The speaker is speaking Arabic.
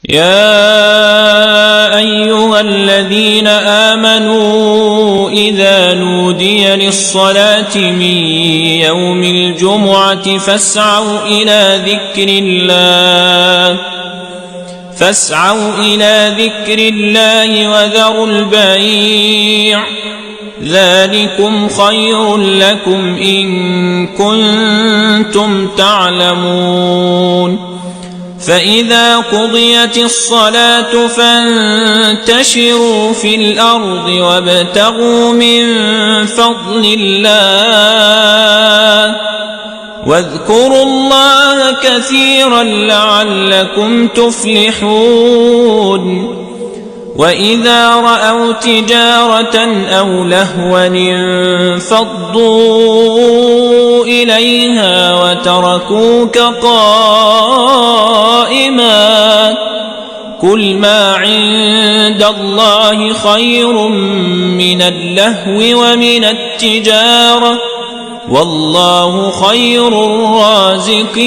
يا أيها الذين آمنوا إذا نودي للصلاة من يوم الجمعة فاسعوا إلى ذكر الله وذروا البيع ذلكم خير لكم إن كنتم تعلمون فإذا قضيت الصلاة فانتشروا في الأرض وابتغوا من فضل الله واذكروا الله كثيرا لعلكم تفلحون وإذا رأوا تجارة أو لهوا انفضوا إليها وتركوك قائما قل ما عند الله خير من اللهو ومن التجارة والله خير الرازقين